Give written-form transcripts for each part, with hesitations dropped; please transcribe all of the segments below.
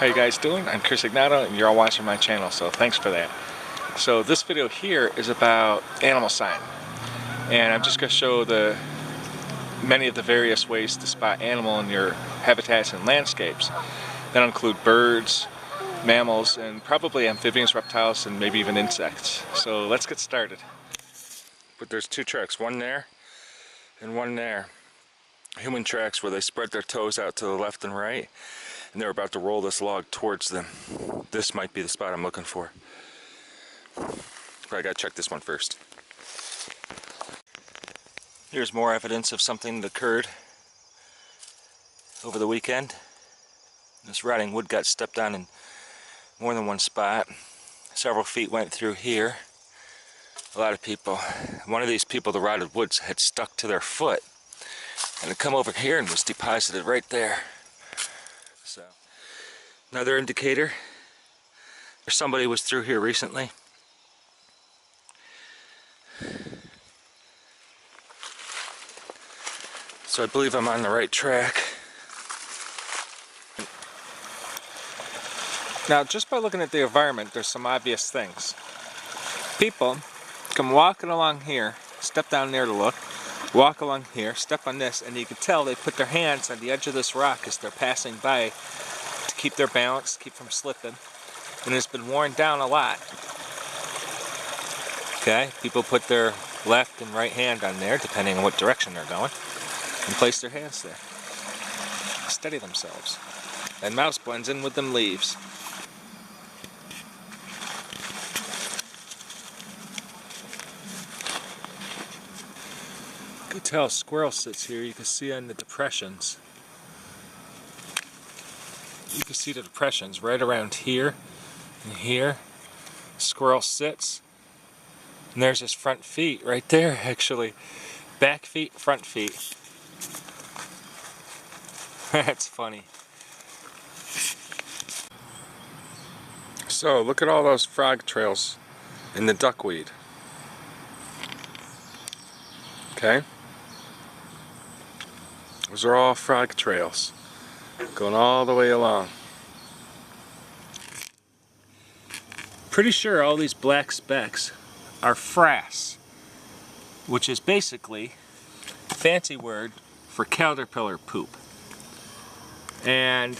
How you guys doing? I'm Chris Ignato and you're all watching my channel, so thanks for that. So this video here is about animal sign, and I'm just going to show many of the various ways to spot animal in your habitats and landscapes. That include birds, mammals, and probably amphibians, reptiles, and maybe even insects. So let's get started. But there's two tracks, one there and one there. Human tracks where they spread their toes out to the left and right, and they're about to roll this log towards them. This might be the spot I'm looking for. But I gotta check this one first. Here's more evidence of something that occurred over the weekend. This rotting wood got stepped on in more than one spot. Several feet went through here. A lot of people. One of these people, the rotted wood had stuck to their foot, and it come over here and was deposited right there. So, another indicator. Somebody was through here recently. So I believe I'm on the right track. Now, just by looking at the environment, there's some obvious things. People come walking along here, step down there to look, walk along here, step on this, and you can tell they put their hands on the edge of this rock as they're passing by to keep their balance, keep from slipping. And it's been worn down a lot. Okay, people put their left and right hand on there, depending on what direction they're going, and place their hands there. Steady themselves. And mouse blends in with them leaves. You can tell squirrel sits here. You can see on the depressions. You can see the depressions right around here and here. Squirrel sits. And there's his front feet right there, actually. Back feet, front feet. That's funny. So, look at all those frog trails in the duckweed. Okay? Those are all frog trails, going all the way along. Pretty sure all these black specks are frass, which is basically a fancy word for caterpillar poop. And,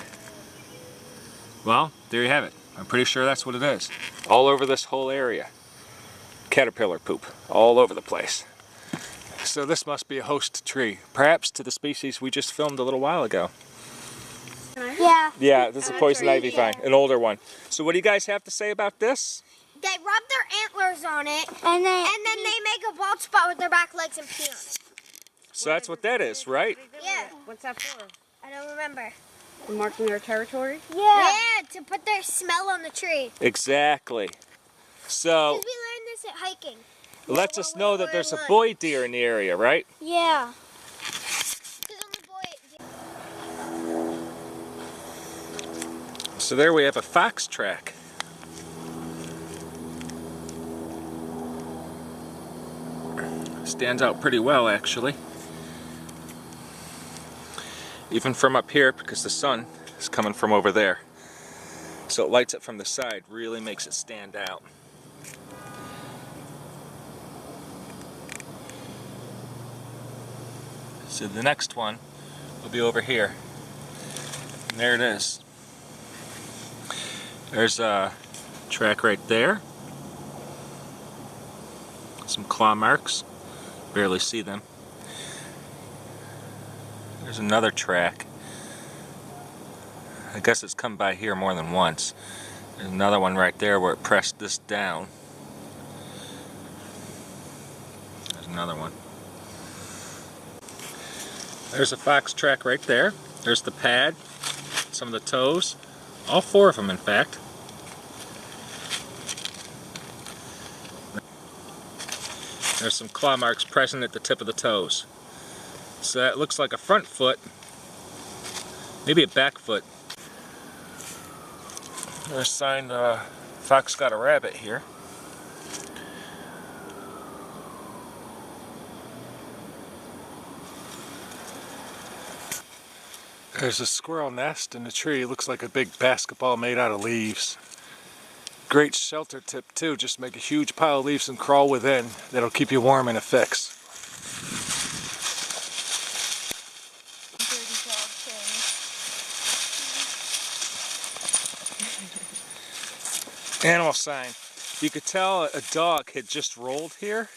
well, there you have it. I'm pretty sure that's what it is. All over this whole area. Caterpillar poop, all over the place. So this must be a host tree, perhaps to the species we just filmed a little while ago. Yeah. Yeah, this is a poison ivy vine, an older one. So what do you guys have to say about this? They rub their antlers on it, and then they make a bald spot with their back legs and pee on it. So that's what that is, right? Yeah. What's that for? I don't remember. Marking their territory? Yeah. Yeah, to put their smell on the tree. Exactly. So Because we learned this at hiking. it lets us know that there's a boy deer in the area, right? Yeah. So there we have a fox track. Stands out pretty well, actually. Even from up here, because the sun is coming from over there. So it lights it from the side, really makes it stand out. So the next one will be over here. And there it is. There's a track right there. Some claw marks. Barely see them. There's another track. I guess it's come by here more than once. There's another one right there where it pressed this down. There's another one. There's a fox track right there. There's the pad, some of the toes. All four of them, in fact. There's some claw marks present at the tip of the toes. So that looks like a front foot, maybe a back foot. There's a sign fox got a rabbit here. There's a squirrel nest in the tree. It looks like a big basketball made out of leaves. Great shelter tip too. Just make a huge pile of leaves and crawl within. That'll keep you warm in a fix. Animal sign. You could tell a dog had just rolled here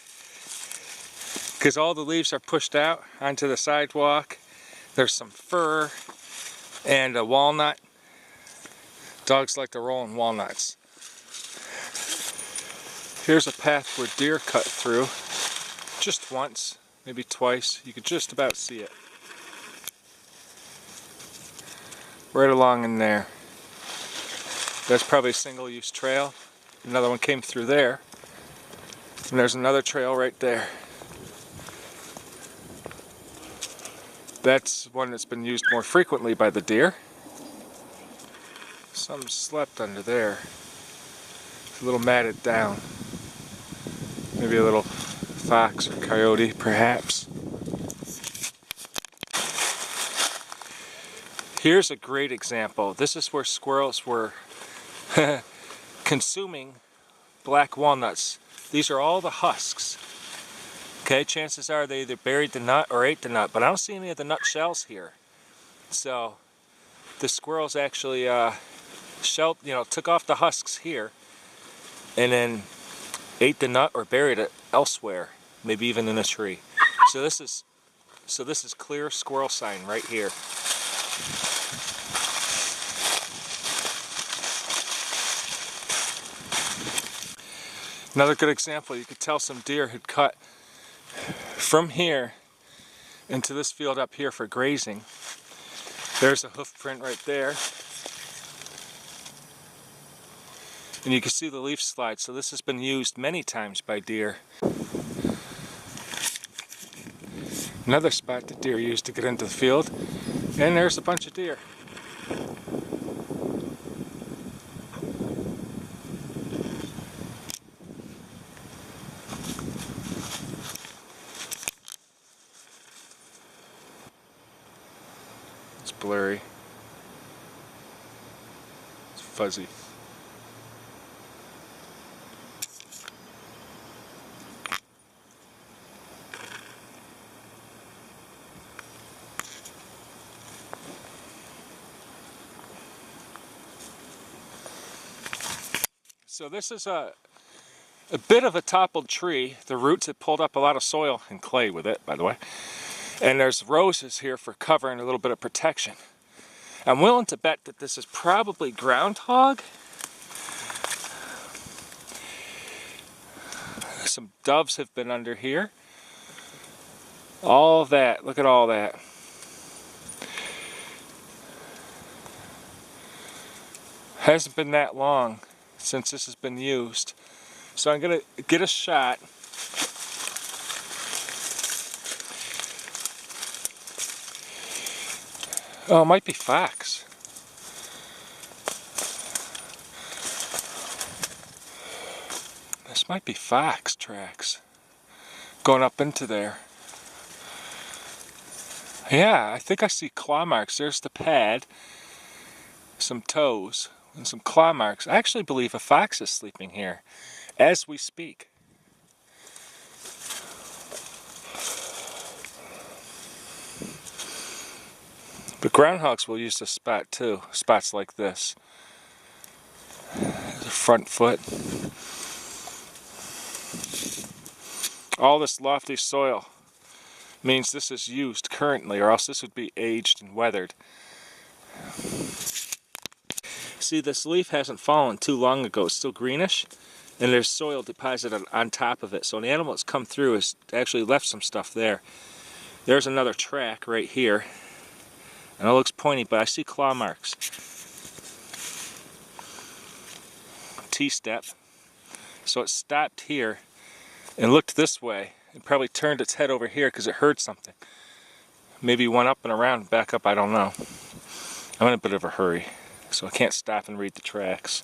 because all the leaves are pushed out onto the sidewalk. There's some fur and a walnut. Dogs like to roll in walnuts. Here's a path where deer cut through just once, maybe twice. You could just about see it. Right along in there. That's probably a single-use trail. Another one came through there. And there's another trail right there. That's one that's been used more frequently by the deer. Some slept under there. It's a little matted down. Maybe a little fox or coyote, perhaps. Here's a great example. This is where squirrels were consuming black walnuts. These are all the husks. Okay, chances are they either buried the nut or ate the nut, but I don't see any of the nut shells here. So the squirrels actually took off the husks here and then ate the nut or buried it elsewhere, maybe even in a tree. So this is clear squirrel sign right here. Another good example, you could tell some deer had cut from here into this field up here for grazing. There's a hoof print right there. And you can see the leaf slide, so this has been used many times by deer. Another spot that deer used to get into the field, and there's a bunch of deer. It's blurry. It's fuzzy. So this is a bit of a toppled tree. The roots had pulled up a lot of soil and clay with it, by the way. And there's roses here for cover and a little bit of protection. I'm willing to bet that this is probably groundhog. Some doves have been under here. All that, look at all that. Hasn't been that long since this has been used. So I'm gonna get a shot. Oh, it might be fox. This might be fox tracks going up into there. Yeah, I think I see claw marks. There's the pad, some toes, and some claw marks. I actually believe a fox is sleeping here as we speak. But groundhogs will use this spot too, spots like this. The front foot. All this lofty soil means this is used currently, or else this would be aged and weathered. See, this leaf hasn't fallen too long ago. It's still greenish, and there's soil deposited on top of it. So an animal that's come through has actually left some stuff there. There's another track right here. And it looks pointy, but I see claw marks. T-step. So it stopped here and looked this way. It probably turned its head over here because it heard something. Maybe went up and around and back up, I don't know. I'm in a bit of a hurry, so I can't stop and read the tracks.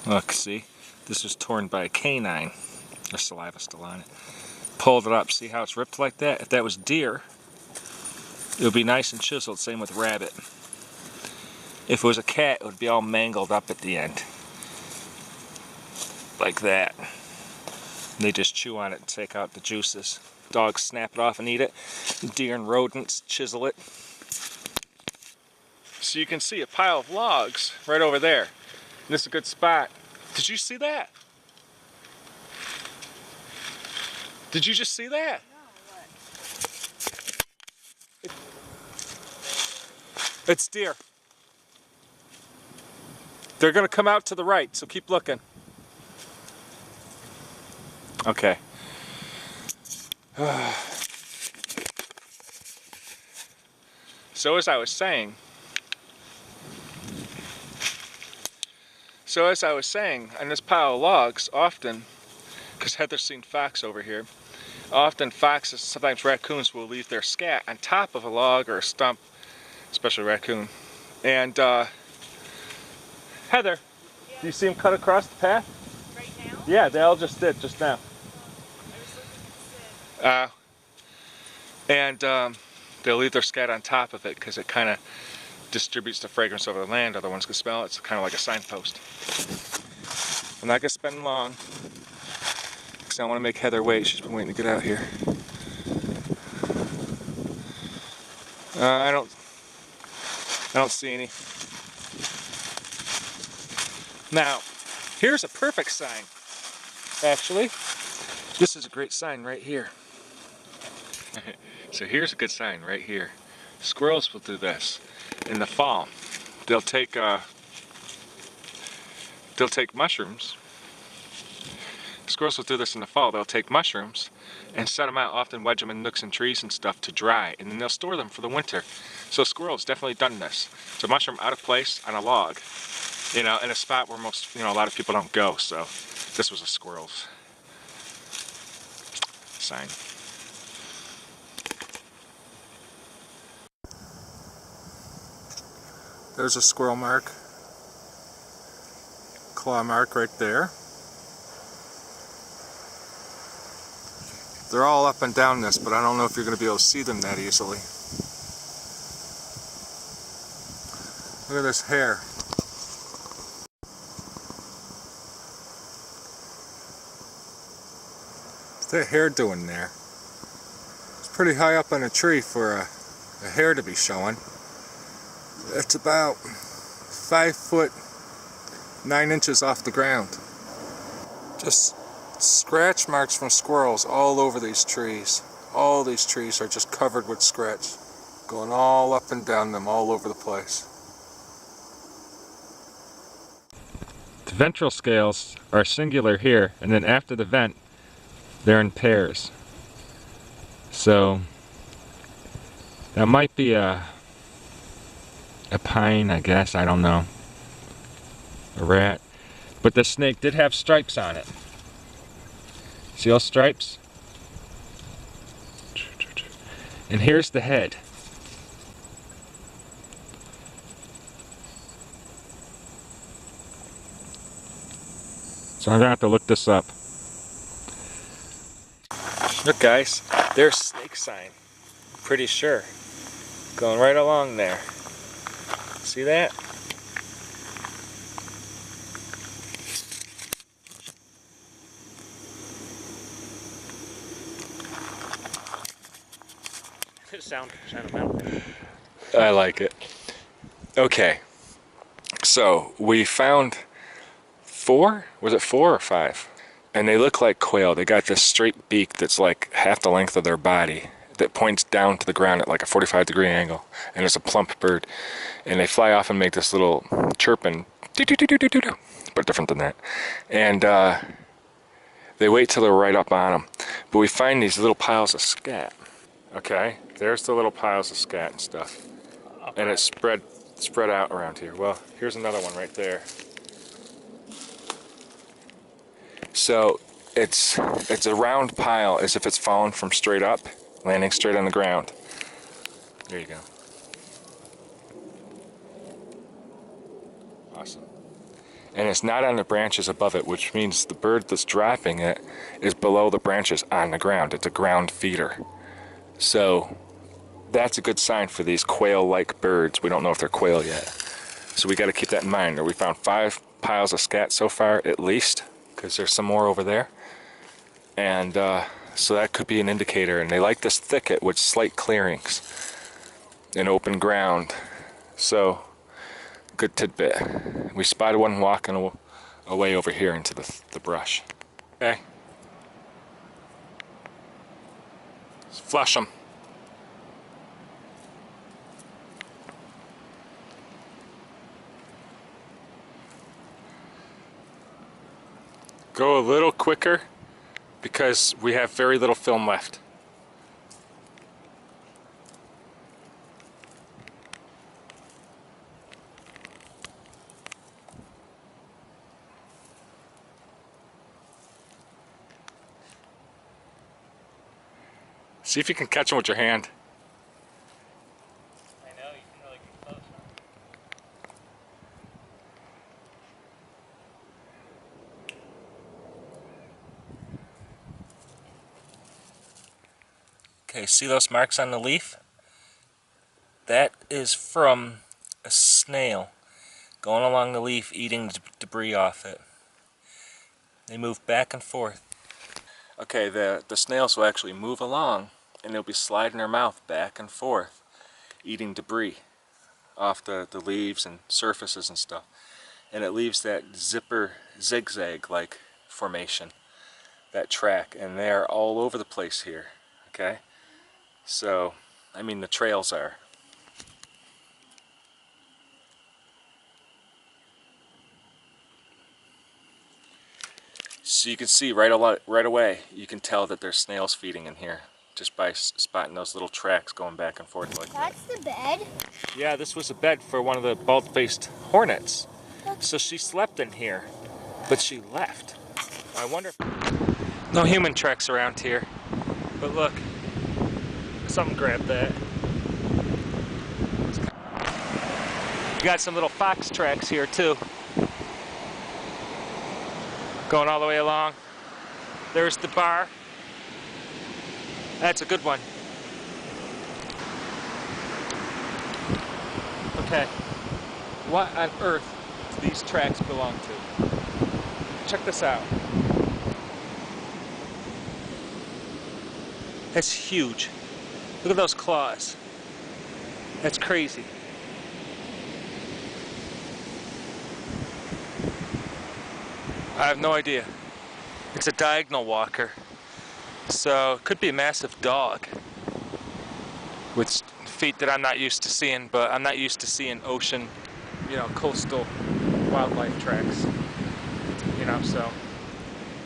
Look, see? This was torn by a canine. There's saliva still on it. Pulled it up. See how it's ripped like that? If that was deer, it would be nice and chiseled. Same with rabbit. If it was a cat, it would be all mangled up at the end. Like that. They just chew on it and take out the juices. Dogs snap it off and eat it. Deer and rodents chisel it. So you can see a pile of logs right over there. And this is a good spot. Did you see that? Did you just see that? No, what? It's deer. They're gonna come out to the right, so keep looking. Okay. So as I was saying, on this pile of logs, often, because Heather's seen fox over here, often foxes, sometimes raccoons, will leave their scat on top of a log or a stump, especially raccoon. And Heather, do you see them cut across the path? Right now? Yeah, they all just did, just now. And they'll leave their scat on top of it because it kind of distributes the fragrance over the land. Other ones can smell it. It's kind of like a signpost. I'm not going to spend long because I want to make Heather wait. She's been waiting to get out here. I don't see any. Now, here's a perfect sign. Actually, this is a great sign right here. So here's a good sign right here. Squirrels will do this in the fall. They'll take mushrooms. Squirrels will do this in the fall. They'll take mushrooms and set them out, often wedge them in nooks and trees and stuff to dry, and then they'll store them for the winter. So squirrels definitely done this. It's a mushroom out of place on a log, you know, in a spot where most, a lot of people don't go. So this was a squirrel's sign. There's a squirrel mark, claw mark right there. They're all up and down this, but I don't know if you're going to be able to see them that easily. Look at this hair. What's that hair doing there? It's pretty high up on a tree for a hair to be showing. It's about 5 foot 9 inches off the ground. Just scratch marks from squirrels all over these trees. All these trees are just covered with scratch, going all up and down them all over the place. The ventral scales are singular here, and then after the vent they're in pairs. So that might be a pine, I guess, I don't know. A rat. But the snake did have stripes on it. See those stripes? And here's the head. So I'm gonna have to look this up. Look guys, there's snake sign. Pretty sure. Going right along there. See that? Sound sentimental. I like it. Okay, so we found 4? Was it 4 or 5? And they look like quail. They got this straight beak that's like half the length of their body that points down to the ground at like a 45-degree angle, and it's a plump bird. And they fly off and make this little chirping, doo-doo-doo-doo-doo-doo, but different than that. And they wait till they're right up on them. But we find these little piles of scat. Okay, there's the little piles of scat and stuff. And it's spread out around here. Well, here's another one right there. So it's a round pile as if it's fallen from straight up, landing straight on the ground. There you go. Awesome. and it's not on the branches above it, which means the bird that's dropping it is below the branches on the ground. It's a ground feeder. So that's a good sign for these quail-like birds. We don't know if they're quail yet. So we got to keep that in mind. We found 5 piles of scat so far at least, because there's some more over there. And so that could be an indicator. And they like this thicket with slight clearings and open ground. So good tidbit. We spotted one walking away over here into the brush. Okay. Let's flush them. Go a little quicker because we have very little film left. See if you can catch them with your hand. I know, you can really get close. Okay, see those marks on the leaf? That is from a snail going along the leaf eating the debris off it. They move back and forth. Okay, the snails will actually move along and they'll be sliding their mouth back and forth, eating debris off the leaves and surfaces and stuff. And it leaves that zipper zigzag-like formation, that track, and they're all over the place here, okay? So, I mean the trails are. So you can see right away, you can tell that there's snails feeding in here just by spotting those little tracks going back and forth like that. That's the bed. Yeah, this was a bed for one of the bald-faced hornets. So she slept in here, but she left. I wonder if... No human tracks around here, but look, something grabbed that. You got some little fox tracks here too. Going all the way along. There's the bar. That's a good one. Okay, what on earth do these tracks belong to? Check this out. That's huge. Look at those claws. That's crazy. I have no idea. It's a diagonal walker. So it could be a massive dog with feet that I'm not used to seeing, but I'm not used to seeing ocean, you know, coastal wildlife tracks. You know, so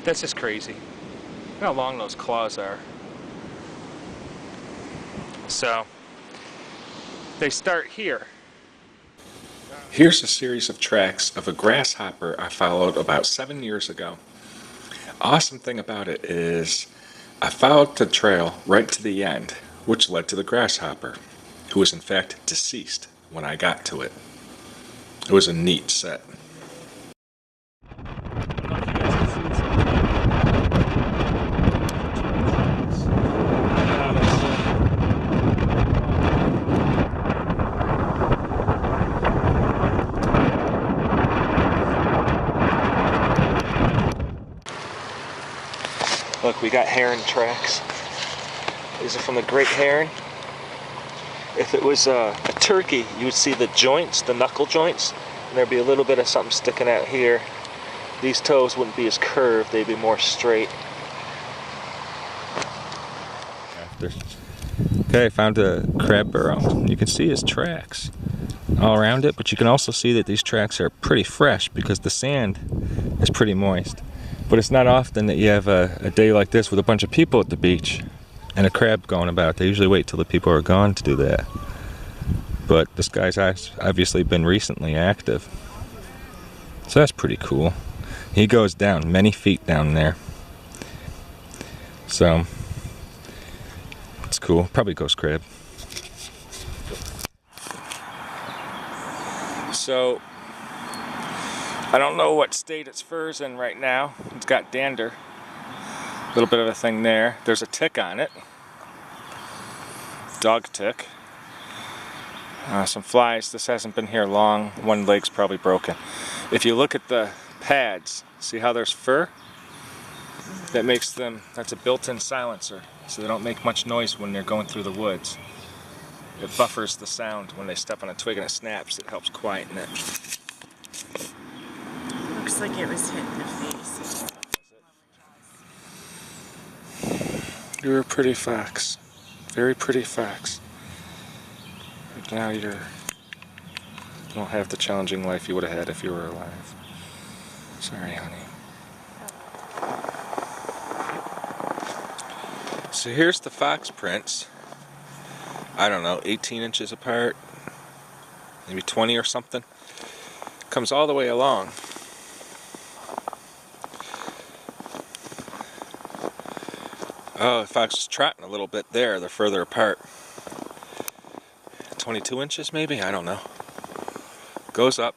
that's just crazy. Look how long those claws are. So they start here. Here's a series of tracks of a grasshopper I followed about 7 years ago. Awesome thing about it is I followed the trail right to the end, which led to the grasshopper, who was in fact deceased when I got to it. It was a neat set. Look, we got heron tracks. These are from the great heron. If it was a turkey, you would see the joints, the knuckle joints, and there'd be a little bit of something sticking out here. These toes wouldn't be as curved, they'd be more straight. Okay, I found a crab burrow. You can see his tracks all around it, but you can also see that these tracks are pretty fresh because the sand is pretty moist. But it's not often that you have a day like this with a bunch of people at the beach and a crab going about. They usually wait till the people are gone to do that. But this guy's obviously been recently active. So that's pretty cool. He goes down many feet down there. So it's cool. Probably ghost crab. So I don't know what state its fur's in right now. It's got dander. A little bit of a thing there. There's a tick on it. Dog tick. Some flies. This hasn't been here long. One leg's probably broken. If you look at the pads, see how there's fur? That makes them, that's a built-in silencer, so they don't make much noise when they're going through the woods. It buffers the sound when they step on a twig and it snaps. It helps quieten it. Looks like it was hit in the face. You're a pretty fox. Very pretty fox. But now you don't have the challenging life you would have had if you were alive. Sorry, honey. So here's the fox prints. I don't know, 18 inches apart, maybe 20 or something. Comes all the way along. Oh, the fox was trotting a little bit there. They're further apart. 22 inches maybe? I don't know. Goes up.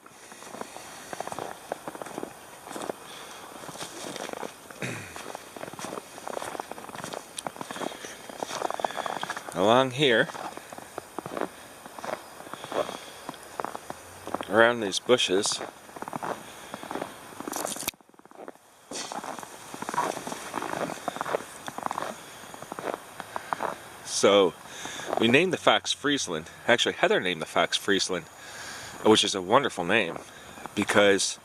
Along here, around these bushes, so we named the fox Friesland. Actually, Heather named the fox Friesland, which is a wonderful name because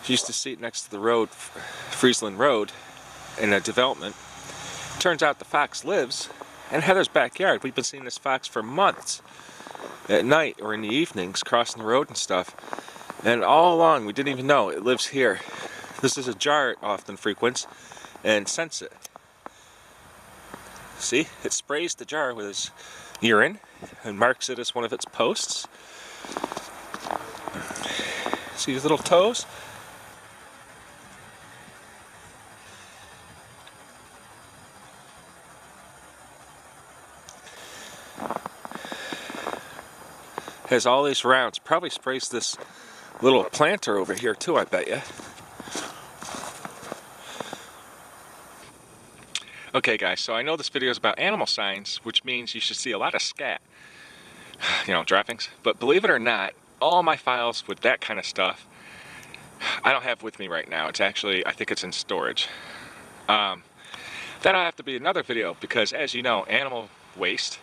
she used to see it next to the road, Friesland Road, in a development. Turns out the fox lives in Heather's backyard. We've been seeing this fox for months, at night or in the evenings, crossing the road and stuff. And all along, we didn't even know it lives here. This is a jar it often frequents and scents it. See, it sprays the jar with his urine and marks it as one of its posts. See his little toes? Has all these rounds. Probably sprays this little planter over here too, I bet you. Okay guys, so I know this video is about animal signs, which means you should see a lot of scat, droppings. But believe it or not, all my files with that kind of stuff, I don't have with me right now. It's actually, I think it's in storage. That'll have to be another video because, as you know, animal waste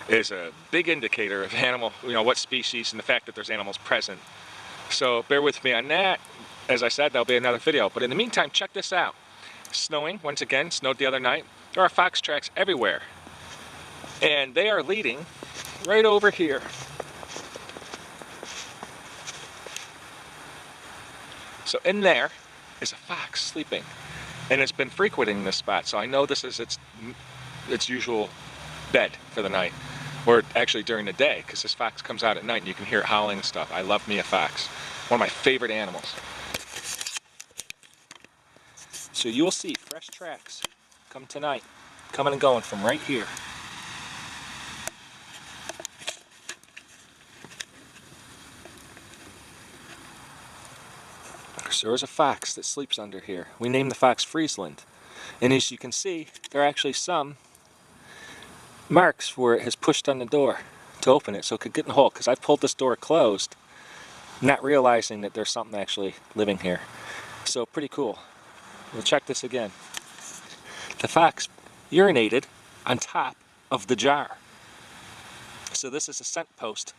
is a big indicator of animal, what species and the fact that there's animals present. So bear with me on that. As I said, there'll be another video. But in the meantime, check this out. Snowing, once again, snowed the other night. There are fox tracks everywhere. And they are leading right over here. So in there is a fox sleeping. And it's been frequenting this spot. So I know this is its usual bed for the night. Or actually during the day, because this fox comes out at night and you can hear it howling and stuff. I love me a fox. One of my favorite animals. So you will see fresh tracks come tonight, coming and going from right here. So there's a fox that sleeps under here. We named the fox Friesland. And as you can see, there are actually some marks where it has pushed on the door to open it so it could get in the hole, because I've pulled this door closed not realizing that there's something actually living here. So pretty cool. We'll check this again. The fox urinated on top of the jar. So this is a scent post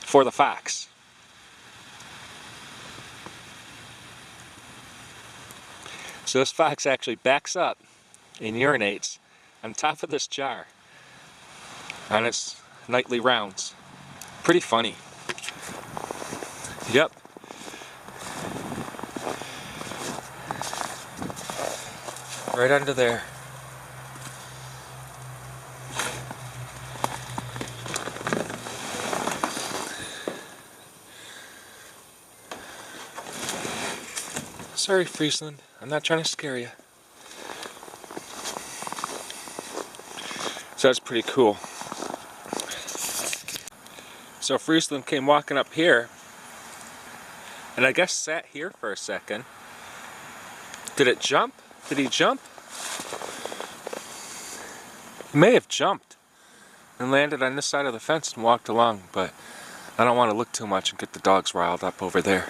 for the fox. So this fox actually backs up and urinates on top of this jar on its nightly rounds. Pretty funny. Yep. Right under there. Sorry, Friesland. I'm not trying to scare you. So that's pretty cool. So Friesland came walking up here and I guess sat here for a second. Did it jump? Did he jump? He may have jumped and landed on this side of the fence and walked along, but I don't want to look too much and get the dogs riled up over there.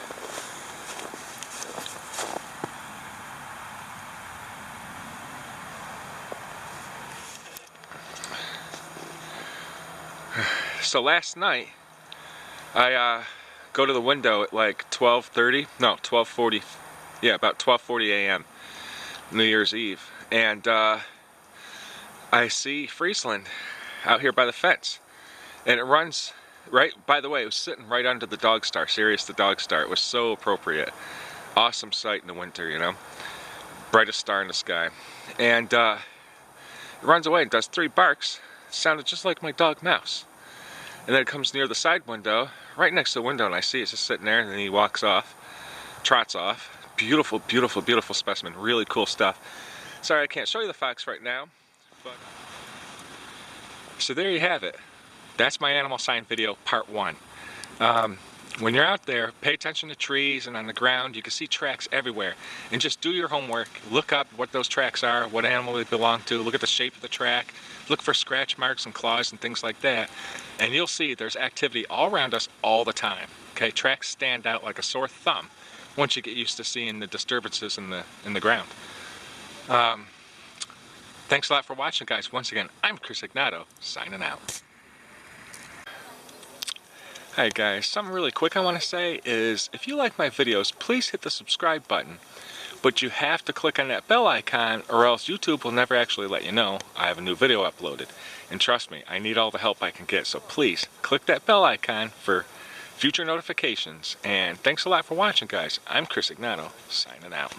So last night, I go to the window at like 12:30, no, 12:40, yeah, about 12:40 a.m. New Year's Eve, and I see Friesland out here by the fence, and it runs right, by the way, it was sitting right under the dog star, Sirius the dog star. It was so appropriate. Awesome sight in the winter, you know, brightest star in the sky. And it runs away and does 3 barks. Sounded just like my dog Mouse. And then it comes near the side window, right next to the window, and I see it's just sitting there, and then he walks off, trots off. Beautiful, beautiful, beautiful specimen. Really cool stuff. Sorry I can't show you the fox right now, but... So there you have it. That's my animal sign video, part 1. When you're out there, pay attention to trees and on the ground. You can see tracks everywhere. And just do your homework. Look up what those tracks are, what animal they belong to. Look at the shape of the track. Look for scratch marks and claws and things like that. And you'll see there's activity all around us all the time. Okay, tracks stand out like a sore thumb once you get used to seeing the disturbances in the ground. Thanks a lot for watching, guys. Once again, I'm Chris Ignato, signing out. Hi guys, something really quick I want to say is if you like my videos, please hit the subscribe button. But you have to click on that bell icon or else YouTube will never actually let you know I have a new video uploaded. And trust me, I need all the help I can get, so please click that bell icon for future notifications. And thanks a lot for watching, guys. I'm Chris Ignato, signing out.